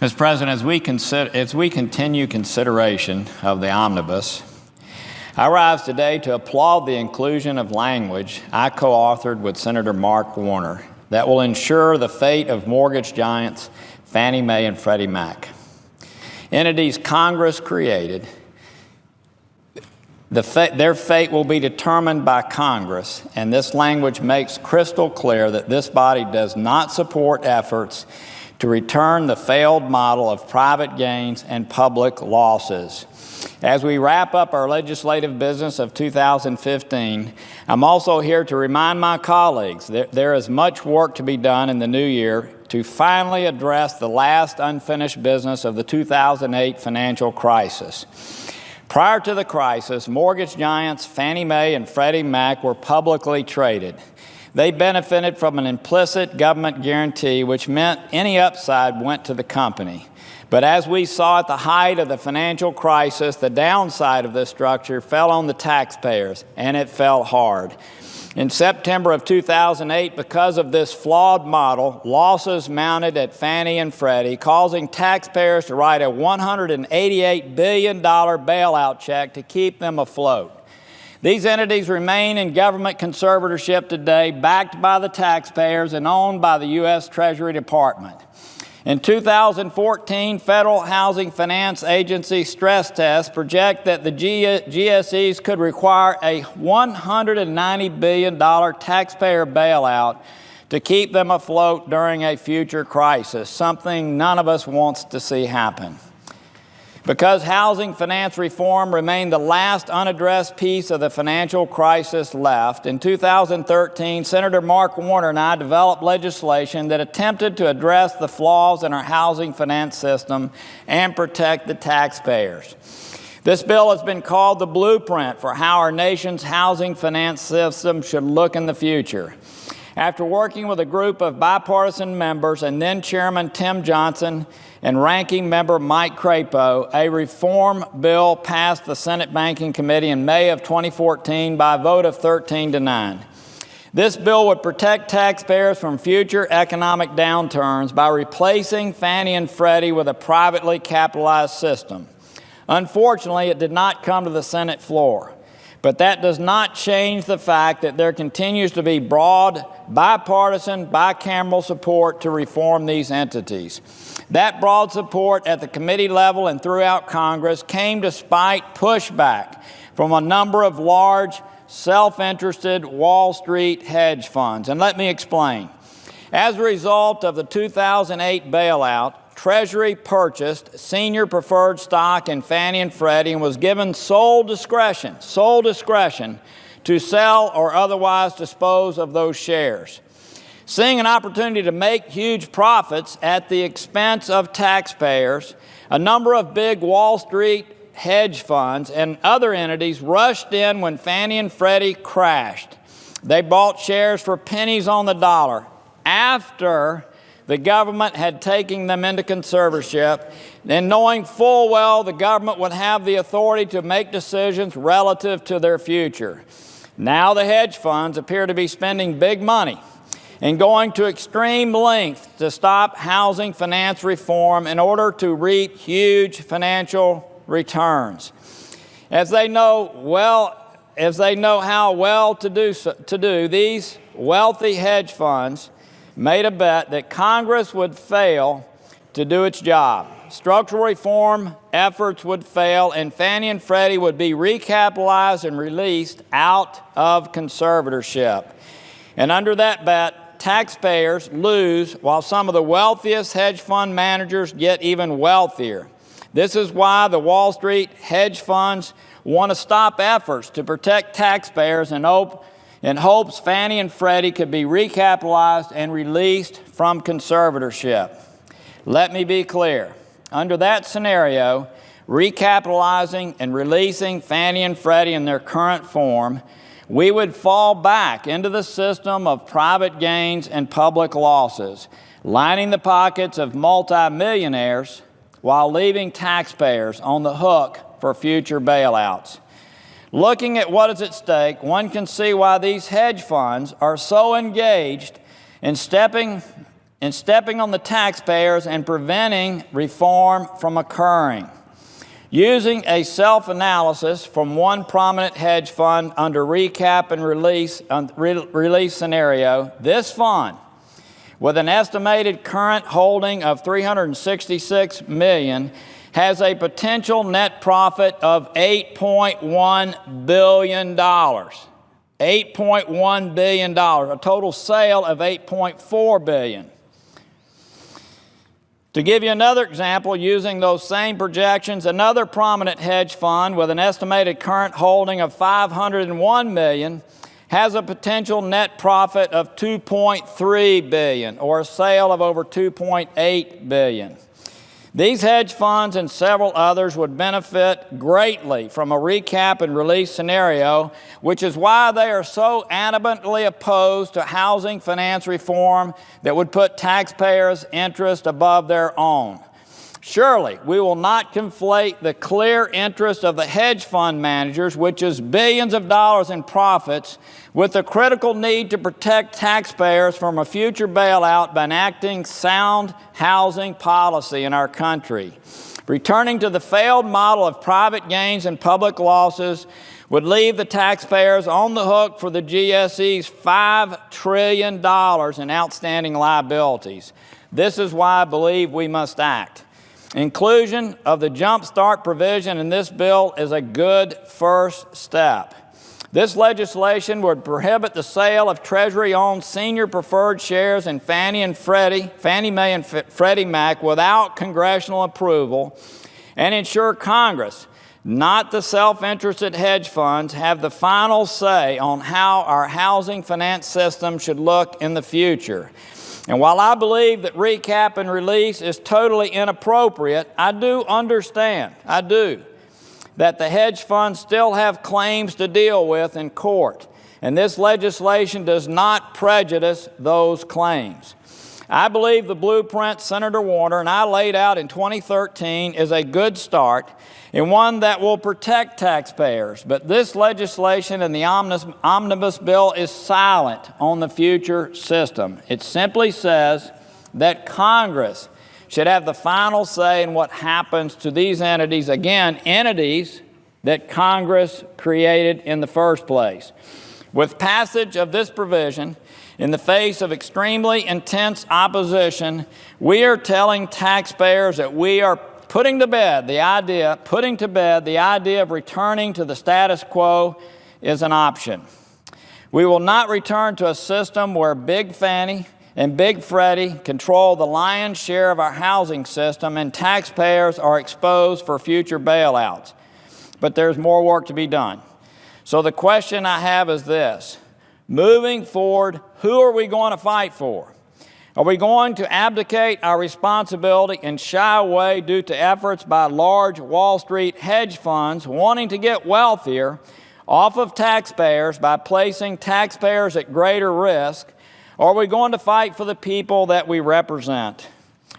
Mr. President, as we continue consideration of the Omnibus, I rise today to applaud the inclusion of language I co-authored with Senator Mark Warner that will ensure the fate of mortgage giants Fannie Mae and Freddie Mac. Entities Congress created, their fate will be determined by Congress, and this language makes crystal clear that this body does not support efforts to return the failed model of private gains and public losses. As we wrap up our legislative business of 2015, I'm also here to remind my colleagues that there is much work to be done in the new year to finally address the last unfinished business of the 2008 financial crisis. Prior to the crisis, mortgage giants Fannie Mae and Freddie Mac were publicly traded. They benefited from an implicit government guarantee, which meant any upside went to the company. But as we saw at the height of the financial crisis, the downside of this structure fell on the taxpayers, and it fell hard. In September of 2008, because of this flawed model, losses mounted at Fannie and Freddie, causing taxpayers to write a $188 billion bailout check to keep them afloat. These entities remain in government conservatorship today, backed by the taxpayers and owned by the U.S. Treasury Department. In 2014, Federal Housing Finance Agency stress tests project that the GSEs could require a $190 billion taxpayer bailout to keep them afloat during a future crisis, something none of us wants to see happen. Because housing finance reform remained the last unaddressed piece of the financial crisis left, in 2013, Senator Mark Warner and I developed legislation that attempted to address the flaws in our housing finance system and protect the taxpayers. This bill has been called the blueprint for how our nation's housing finance system should look in the future. After working with a group of bipartisan members and then Chairman Tim Johnson and Ranking Member Mike Crapo, a reform bill passed the Senate Banking Committee in May of 2014 by a vote of 13-9. This bill would protect taxpayers from future economic downturns by replacing Fannie and Freddie with a privately capitalized system. Unfortunately, it did not come to the Senate floor. But that does not change the fact that there continues to be broad, bipartisan, bicameral support to reform these entities. That broad support at the committee level and throughout Congress came despite pushback from a number of large, self-interested Wall Street hedge funds. And let me explain. As a result of the 2008 bailout, Treasury purchased senior preferred stock in Fannie and Freddie and was given sole discretion to sell or otherwise dispose of those shares. Seeing an opportunity to make huge profits at the expense of taxpayers, a number of big Wall Street hedge funds and other entities rushed in when Fannie and Freddie crashed. They bought shares for pennies on the dollar after the government had taken them into conservatorship, and knowing full well the government would have the authority to make decisions relative to their future. Now the hedge funds appear to be spending big money and going to extreme lengths to stop housing finance reform in order to reap huge financial returns. As they know how well to do, these wealthy hedge funds made a bet that Congress would fail to do its job. Structural reform efforts would fail, and Fannie and Freddie would be recapitalized and released out of conservatorship. And under that bet, taxpayers lose while some of the wealthiest hedge fund managers get even wealthier. This is why the Wall Street hedge funds want to stop efforts to protect taxpayers in hopes Fannie and Freddie could be recapitalized and released from conservatorship. Let me be clear. Under that scenario, recapitalizing and releasing Fannie and Freddie in their current form, we would fall back into the system of private gains and public losses, lining the pockets of multimillionaires while leaving taxpayers on the hook for future bailouts. Looking at what is at stake, one can see why these hedge funds are so engaged in stepping in stepping on the taxpayers and preventing reform from occurring. Using a self-analysis from one prominent hedge fund under recap and release scenario, this fund, with an estimated current holding of $366 million, has a potential net profit of $8.1 billion. $8.1 billion, a total sale of $8.4 billion. To give you another example, using those same projections, another prominent hedge fund with an estimated current holding of $501 million has a potential net profit of $2.3 billion, or a sale of over $2.8 billion. These hedge funds and several others would benefit greatly from a recap and release scenario, which is why they are so adamantly opposed to housing finance reform that would put taxpayers' interest above their own. Surely, we will not conflate the clear interest of the hedge fund managers, which is billions of dollars in profits, with the critical need to protect taxpayers from a future bailout by enacting sound housing policy in our country. Returning to the failed model of private gains and public losses would leave the taxpayers on the hook for the GSE's $5 trillion in outstanding liabilities. This is why I believe we must act. Inclusion of the Jumpstart provision in this bill is a good first step. This legislation would prohibit the sale of Treasury-owned senior preferred shares in Fannie Mae and Freddie Mac without congressional approval, and ensure Congress, not the self-interested hedge funds, have the final say on how our housing finance system should look in the future. And while I believe that recap and release is totally inappropriate, I do understand, that the hedge funds still have claims to deal with in court, and this legislation does not prejudice those claims. I believe the blueprint Senator Warner and I laid out in 2013 is a good start and one that will protect taxpayers, but this legislation and the Omnibus bill is silent on the future system. It simply says that Congress should have the final say in what happens to these entities, again, entities that Congress created in the first place. With passage of this provision, in the face of extremely intense opposition, we are telling taxpayers that we are putting to bed the idea of returning to the status quo is an option. We will not return to a system where Big Fannie and Big Freddie control the lion's share of our housing system and taxpayers are exposed for future bailouts. But there's more work to be done. So the question I have is this: moving forward, who are we going to fight for? Are we going to abdicate our responsibility and shy away due to efforts by large Wall Street hedge funds wanting to get wealthier off of taxpayers by placing taxpayers at greater risk? Or are we going to fight for the people that we represent?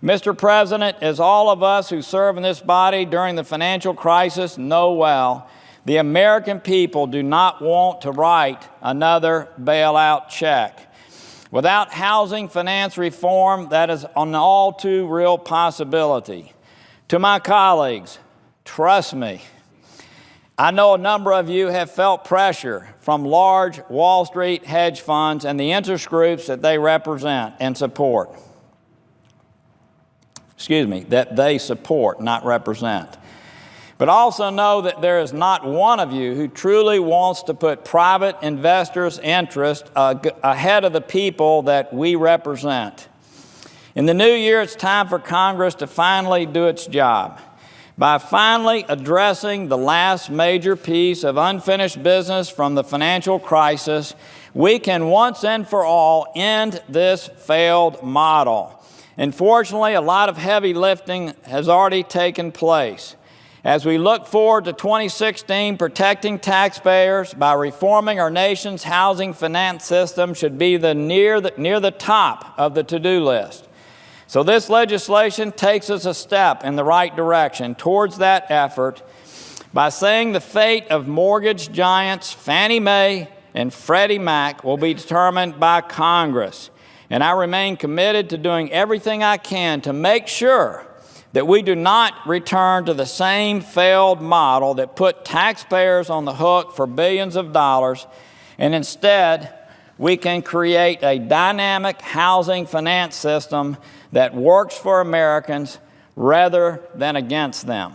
Mr. President, as all of us who serve in this body during the financial crisis know well, the American people do not want to write another bailout check. Without housing finance reform, that is an all too real possibility. To my colleagues, trust me, I know a number of you have felt pressure from large Wall Street hedge funds and the interest groups that they represent and support. That they support, not represent. But also know that there is not one of you who truly wants to put private investors' interest ahead of the people that we represent. In the new year, it's time for Congress to finally do its job. By finally addressing the last major piece of unfinished business from the financial crisis, we can once and for all end this failed model. Unfortunately, a lot of heavy lifting has already taken place. As we look forward to 2016, protecting taxpayers by reforming our nation's housing finance system should be near the top of the to-do list. So this legislation takes us a step in the right direction towards that effort by saying the fate of mortgage giants Fannie Mae and Freddie Mac will be determined by Congress. And I remain committed to doing everything I can to make sure that we do not return to the same failed model that put taxpayers on the hook for billions of dollars, and instead we can create a dynamic housing finance system that works for Americans rather than against them.